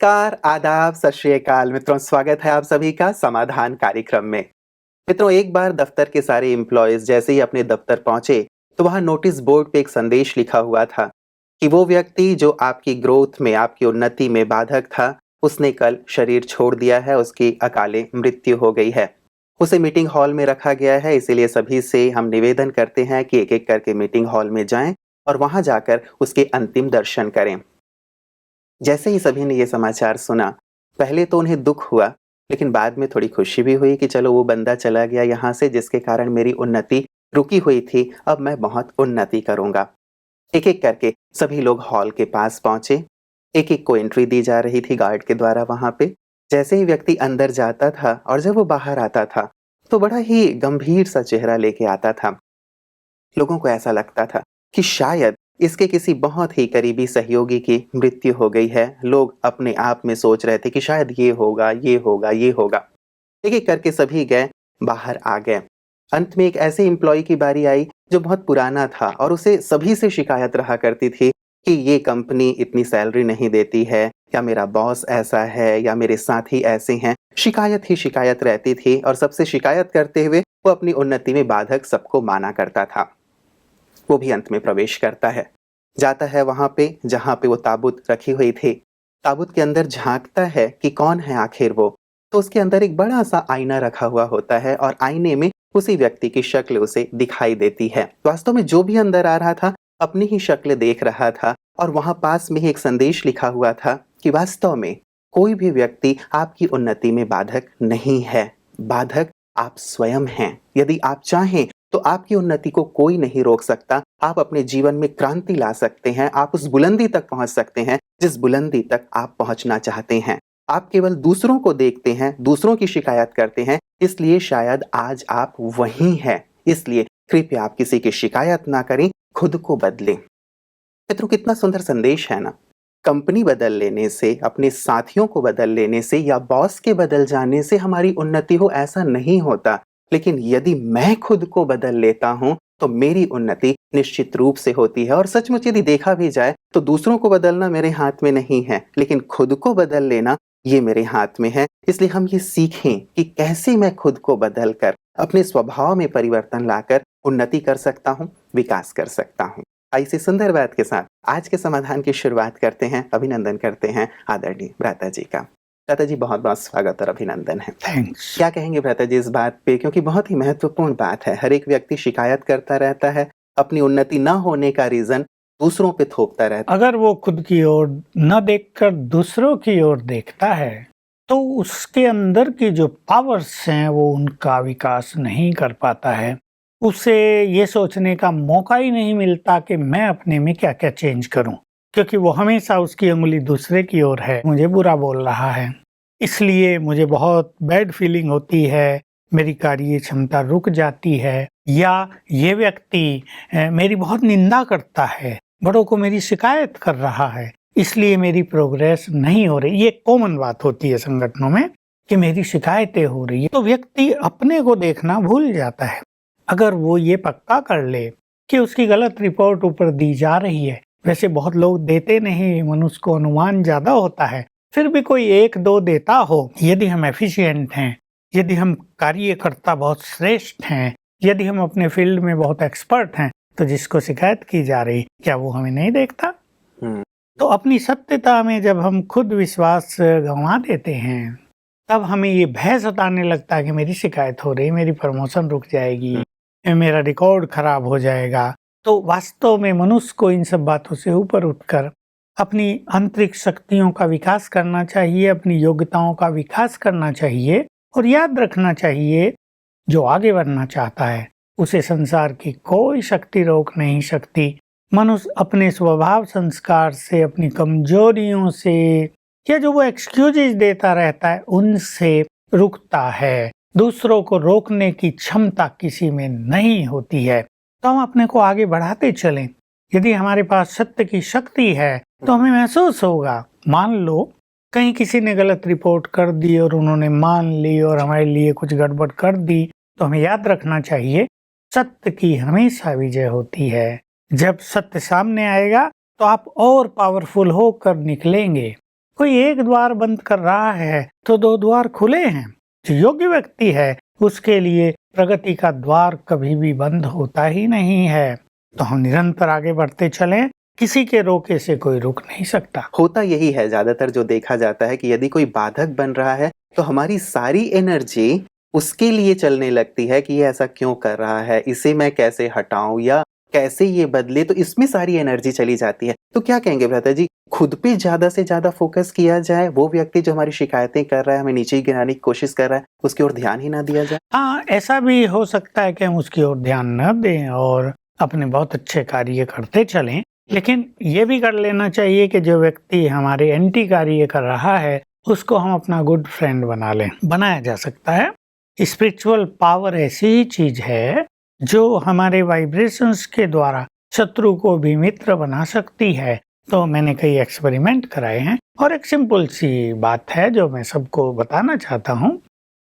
नमस्कार, आदाब, सत श्री अकाल मित्रों, स्वागत है आप सभी का समाधान कार्यक्रम में। मित्रों, एक बार दफ्तर के सारे एम्प्लॉयज जैसे ही अपने दफ्तर पहुंचे, तो वहां नोटिस बोर्ड पे एक संदेश लिखा हुआ था कि वो व्यक्ति जो आपकी ग्रोथ में, आपकी उन्नति में बाधक था, उसने कल शरीर छोड़ दिया है, उसकी अकाले मृत्यु हो गई है। उसे मीटिंग हॉल में रखा गया है, इसीलिए सभी से हम निवेदन करते हैं कि एक-एक करके मीटिंग हॉल में जाएं और वहां जाकर उसके अंतिम दर्शन करें। जैसे ही सभी ने ये समाचार सुना, पहले तो उन्हें दुख हुआ, लेकिन बाद में थोड़ी खुशी भी हुई कि चलो वो बंदा चला गया यहाँ से जिसके कारण मेरी उन्नति रुकी हुई थी, अब मैं बहुत उन्नति करूँगा। एक-एक करके सभी लोग हॉल के पास पहुँचे, एक-एक को एंट्री दी जा रही थी गार्ड के द्वारा वहाँ पे। जैसे ही व्यक्ति अंदर जाता था और जब वो बाहर आता था, तो बड़ा ही गंभीर सा चेहरा लेके आता था। लोगों को ऐसा लगता था कि शायद इसके किसी बहुत ही करीबी सहयोगी की मृत्यु हो गई है। लोग अपने आप में सोच रहे थे कि शायद ये होगा, ये होगा, ये होगा। एक-एक करके सभी गए, बाहर आ गए। अंत में एक ऐसे एम्प्लॉयी की बारी आई जो बहुत पुराना था और उसे सभी से शिकायत रहा करती थी कि ये कंपनी इतनी सैलरी नहीं देती है, या मेरा बॉस ऐसा है, या मेरे साथी ऐसे हैं। शिकायत ही शिकायत रहती थी और सबसे शिकायत करते हुए वो अपनी उन्नति में बाधक सबको माना करता था। वो भी अंत में प्रवेश करता है, जाता है वहां पे जहां पे वो ताबूत रखी हुई थी। ताबूत के अंदर झांकता है कि कौन है आखिर वो। तो उसके अंदर एक बड़ा सा आईना रखा हुआ होता है और आईने में उसी व्यक्ति की शक्ल उसे दिखाई देती है। वास्तव में जो भी अंदर आ रहा था अपनी ही शक्ल देख रहा था और वहां पास में ही एक संदेश लिखा हुआ था कि वास्तव में कोई भी व्यक्ति आपकी उन्नति में बाधक नहीं है। बाधक आप स्वयं हैं। यदि आप चाहें तो आपकी उन्नति को कोई नहीं रोक सकता। आप अपने जीवन में क्रांति ला सकते हैं, आप उस बुलंदी तक पहुंच सकते हैं जिस बुलंदी तक आप पहुंचना चाहते हैं। आप केवल दूसरों को देखते हैं, दूसरों की शिकायत करते हैं, इसलिए शायद आज आप वहीं हैं। इसलिए कृपया आप किसी की शिकायत ना करें, खुद को बदलें। मित्रों, कितना सुंदर संदेश है ना। कंपनी बदल लेने से, अपने साथियों को बदल लेने से या बॉस के बदल जाने से हमारी उन्नति हो, ऐसा नहीं होता। लेकिन यदि मैं खुद को बदल लेता हूं तो मेरी उन्नति निश्चित रूप से होती है। और सचमुच यदि देखा भी जाए तो दूसरों को बदलना मेरे हाथ में नहीं है, लेकिन खुद को बदल लेना ये मेरे हाथ में है। इसलिए हम ये सीखें कि कैसे मैं खुद को बदल कर अपने स्वभाव में परिवर्तन लाकर उन्नति कर सकता हूँ, विकास कर सकता हूँ। इसी सुंदर बात के साथ आज के समाधान की शुरुआत करते हैं। अभिनंदन करते हैं आदरणीय भ्राता जी का। भ्राता जी, बहुत बहुत स्वागत और अभिनंदन है। थैंक्स। क्या कहेंगे भ्राता जी इस बात पे, क्योंकि बहुत ही महत्वपूर्ण बात है। हर एक व्यक्ति शिकायत करता रहता है, अपनी उन्नति ना होने का रीजन दूसरों पे थोपता रहता है। अगर वो खुद की ओर न देखकर दूसरों की ओर देखता है तो उसके अंदर की जो पावर्स हैं वो उनका विकास नहीं कर पाता है। उसे ये सोचने का मौका ही नहीं मिलता कि मैं अपने में क्या क्या चेंज करूं, क्योंकि वो हमेशा उसकी उंगली दूसरे की ओर है, मुझे बुरा बोल रहा है। इसलिए मुझे बहुत बैड फीलिंग होती है, मेरी कार्य क्षमता रुक जाती है, या ये व्यक्ति मेरी बहुत निंदा करता है, बड़ों को मेरी शिकायत कर रहा है, इसलिए मेरी प्रोग्रेस नहीं हो रही। ये कॉमन बात होती है संगठनों में कि मेरी शिकायतें हो रही है। तो व्यक्ति अपने को देखना भूल जाता है। अगर वो ये पक्का कर ले कि उसकी गलत रिपोर्ट ऊपर दी जा रही है, वैसे बहुत लोग देते नहीं, मनुष्य को अनुमान ज्यादा होता है, फिर भी कोई एक दो देता हो, यदि हम एफिशिएंट हैं, यदि हम कार्यकर्ता बहुत श्रेष्ठ हैं, यदि हम अपने फील्ड में बहुत एक्सपर्ट हैं, तो जिसको शिकायत की जा रही क्या वो हमें नहीं देखता? तो अपनी सत्यता में जब हम खुद विश्वास गंवा देते हैं, तब हमें ये भय सताने लगता है कि मेरी शिकायत हो रही, मेरी प्रमोशन रुक जाएगी, मेरा रिकॉर्ड खराब हो जाएगा। तो वास्तव में मनुष्य को इन सब बातों से ऊपर उठकर अपनी आंतरिक शक्तियों का विकास करना चाहिए, अपनी योग्यताओं का विकास करना चाहिए, और याद रखना चाहिए जो आगे बढ़ना चाहता है उसे संसार की कोई शक्ति रोक नहीं सकती। मनुष्य अपने स्वभाव संस्कार से, अपनी कमजोरियों से, या जो वो एक्सक्यूजेज देता रहता है उनसे रुकता है। दूसरों को रोकने की क्षमता किसी में नहीं होती है। तो हम अपने को आगे बढ़ाते चलें। यदि हमारे पास सत्य की शक्ति है तो हमें महसूस होगा, मान लो कहीं किसी ने गलत रिपोर्ट कर दी और उन्होंने मान ली और हमारे लिए कुछ गड़बड़ कर दी, तो हमें याद रखना चाहिए सत्य की हमेशा विजय होती है। जब सत्य सामने आएगा तो आप और पावरफुल होकर निकलेंगे। कोई एक द्वार बंद कर रहा है तो दो द्वार खुले हैं। जो योग्य व्यक्ति है उसके लिए प्रगति का द्वार कभी भी बंद होता ही नहीं है। तो हम निरंतर आगे बढ़ते चलें, किसी के रोके से कोई रुक नहीं सकता। होता यही है ज्यादातर जो देखा जाता है कि यदि कोई बाधक बन रहा है तो हमारी सारी एनर्जी उसके लिए चलने लगती है कि ये ऐसा क्यों कर रहा है, इसे मैं कैसे हटाऊं या कैसे ये बदले, तो इसमें सारी एनर्जी चली जाती है। तो क्या कहेंगे भ्राता जी, खुद पे ज्यादा से ज्यादा फोकस किया जाए, वो व्यक्ति जो हमारी शिकायतें कर रहा है, हमें नीचे गिराने की कोशिश कर रहा है, उसकी ओर ध्यान ही ना दिया जाए? हाँ, ऐसा भी हो सकता है कि हम उसकी ओर ध्यान न दें और अपने बहुत अच्छे कार्य करते चलें, लेकिन ये भी कर लेना चाहिए कि जो व्यक्ति हमारे एंटी कार्य कर रहा है उसको हम अपना गुड फ्रेंड बना लें। बनाया जा सकता है। स्पिरिचुअल पावर ऐसी ही चीज है जो हमारे वाइब्रेशंस के द्वारा शत्रु को भी मित्र बना सकती है। तो मैंने कई एक्सपेरिमेंट कराए हैं और एक सिंपल सी बात है जो मैं सबको बताना चाहता हूँ।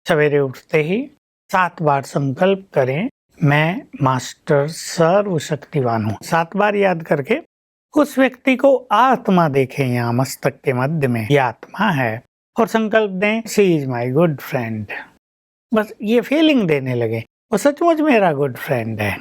सवेरे उठते ही 7 बार संकल्प करें, मैं मास्टर सर्वशक्तिवान हूँ। 7 बार याद करके उस व्यक्ति को आत्मा देखें, यहाँ मस्तक के मध्य में ये आत्मा है, और संकल्प दें, she is my good friend. बस ये फीलिंग देने लगे वो सचमुच मेरा गुड फ्रेंड है।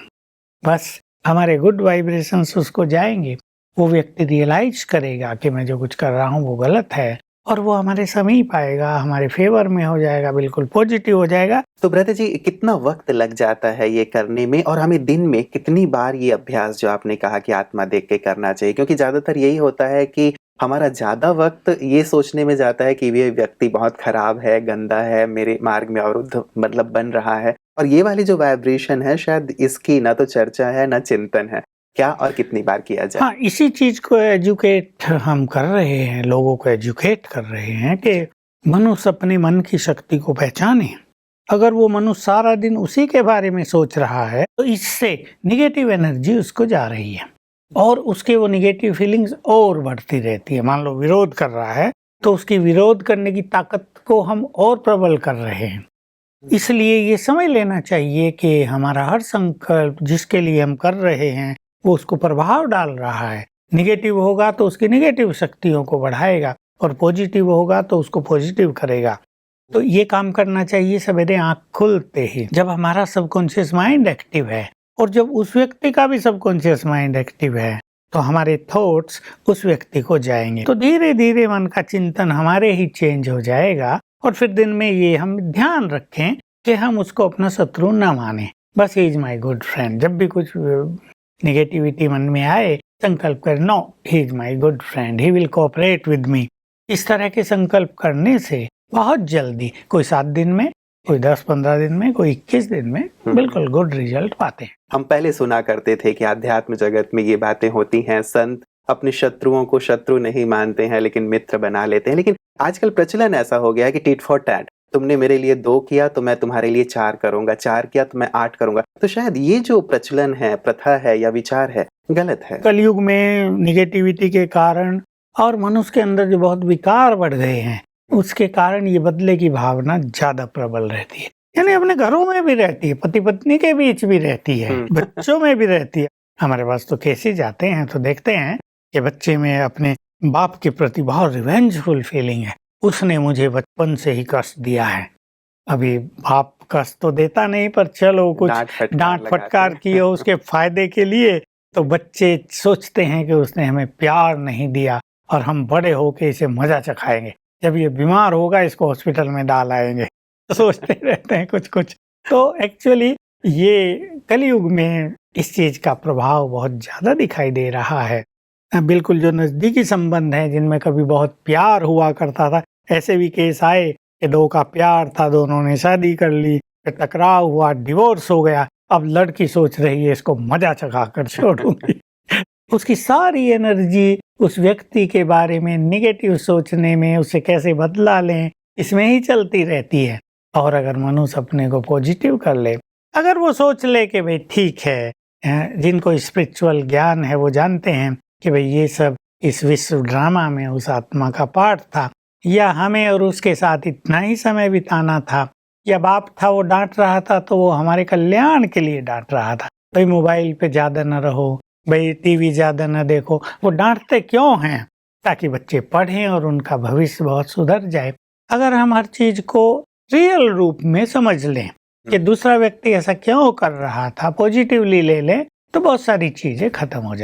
बस हमारे गुड वाइब्रेशंस उसको जाएंगे, वो व्यक्ति रियलाइज करेगा कि मैं जो कुछ कर रहा हूँ वो गलत है, और वो हमारे समीप आएगा, हमारे फेवर में हो जाएगा, बिल्कुल पॉजिटिव हो जाएगा। तो भ्राता जी, कितना वक्त लग जाता है ये करने में, और हमें दिन में कितनी बार ये अभ्यास जो आपने कहा कि आत्मा देख के करना चाहिए? क्योंकि ज्यादातर यही होता है कि हमारा ज्यादा वक्त ये सोचने में जाता है कि ये व्यक्ति बहुत खराब है, गंदा है, मेरे मार्ग में अवरुद्ध मतलब बन रहा है, और ये वाली जो वाइब्रेशन है शायद इसकी ना तो चर्चा है ना चिंतन है। क्या और कितनी बार किया जाए? हाँ, इसी चीज को एजुकेट हम कर रहे हैं, लोगों को एजुकेट कर रहे हैं कि मनुष्य अपने मन की शक्ति को पहचाने। अगर वो मनुष्य सारा दिन उसी के बारे में सोच रहा है तो इससे निगेटिव एनर्जी उसको जा रही है और उसके वो निगेटिव फीलिंग्स और बढ़ती रहती है। मान लो विरोध कर रहा है तो उसकी विरोध करने की ताकत को हम और प्रबल कर रहे हैं। इसलिए ये समझ लेना चाहिए कि हमारा हर संकल्प जिसके लिए हम कर रहे हैं वो उसको प्रभाव डाल रहा है। निगेटिव होगा तो उसकी निगेटिव शक्तियों को बढ़ाएगा और पॉजिटिव होगा तो उसको पॉजिटिव करेगा। तो ये काम करना चाहिए सवेरे आँख खुलते ही, जब हमारा सबकॉन्शियस माइंड एक्टिव है और जब उस व्यक्ति का भी सबकॉन्शियस माइंड एक्टिव है तो हमारे थॉट्स उस व्यक्ति को जाएंगे। तो धीरे धीरे मन का चिंतन हमारे ही चेंज हो जाएगा और फिर दिन में ये हम ध्यान रखें कि हम उसको अपना शत्रु ना माने। बस he is my good friend. जब भी कुछ नेगेटिविटी मन में आए संकल्प करें, no he is my good friend, he will cooperate with me. इस तरह के संकल्प करने से बहुत जल्दी, कोई 7 दिन में, कोई 10-15 दिन में, कोई 21 दिन में बिल्कुल गुड रिजल्ट पाते हैं। हम पहले सुना करते थे कि आध्यात्म जगत में ये बातें होती हैं, संत अपने शत्रुओं को शत्रु नहीं मानते हैं लेकिन मित्र बना लेते हैं। लेकिन आजकल प्रचलन ऐसा हो गया है कि टिट फॉर टैट, तुमने मेरे लिए 2 किया तो मैं तुम्हारे लिए 4 करूंगा, 4 किया तो मैं 8 करूंगा। तो शायद ये जो प्रचलन है, प्रथा है या विचार है, गलत है। कलयुग में निगेटिविटी के कारण और मनुष्य के अंदर जो बहुत विकार बढ़ गए हैं उसके कारण ये बदले की भावना ज्यादा प्रबल रहती है। यानी अपने घरों में भी रहती है, पति पत्नी के बीच भी रहती है, बच्चों में भी रहती है। हमारे पास तो केसेस जाते हैं तो देखते हैं कि बच्चे में अपने बाप के प्रति बहुत रिवेंजफुल फीलिंग है, उसने मुझे बचपन से ही कष्ट दिया है। अभी बाप कष्ट तो देता नहीं पर चलो कुछ डांट फटकार की हो उसके फायदे के लिए, तो बच्चे सोचते हैं कि उसने हमें प्यार नहीं दिया और हम बड़े होके इसे मजा चखाएंगे, जब ये बीमार होगा इसको हॉस्पिटल में डाल आएंगे। तो सोचते रहते हैं कुछ कुछ। तो एक्चुअली ये कलयुग में इस चीज का प्रभाव बहुत ज्यादा दिखाई दे रहा है। बिल्कुल जो नजदीकी संबंध हैं जिनमें कभी बहुत प्यार हुआ करता था, ऐसे भी केस आए कि 2 का प्यार था, दोनों ने शादी कर ली, फिर टकराव हुआ, डिवोर्स हो गया, अब लड़की सोच रही है इसको मजा चखा कर छोड़ूंगी। उसकी सारी एनर्जी उस व्यक्ति के बारे में निगेटिव सोचने में, उसे कैसे बदला लें, इसमें ही चलती रहती है। और अगर मनुष्य अपने को पॉजिटिव कर ले, अगर वो सोच ले कि भाई ठीक है, जिनको स्पिरिचुअल ज्ञान है वो जानते हैं कि भाई ये सब इस विश्व ड्रामा में उस आत्मा का पार्ट था, या हमें और उसके साथ इतना ही समय बिताना था, या बाप था वो डांट रहा था तो वो हमारे कल्याण के लिए डांट रहा था। भाई मोबाइल पे ज्यादा न रहो, भाई टीवी ज्यादा न देखो, वो डांटते क्यों हैं? ताकि बच्चे पढ़ें और उनका भविष्य बहुत सुधर जाए। अगर हम हर चीज को रियल रूप में समझ लें कि दूसरा व्यक्ति ऐसा क्यों कर रहा था, पॉजिटिवली ले लें, तो बहुत सारी चीजें खत्म हो जाती हैं।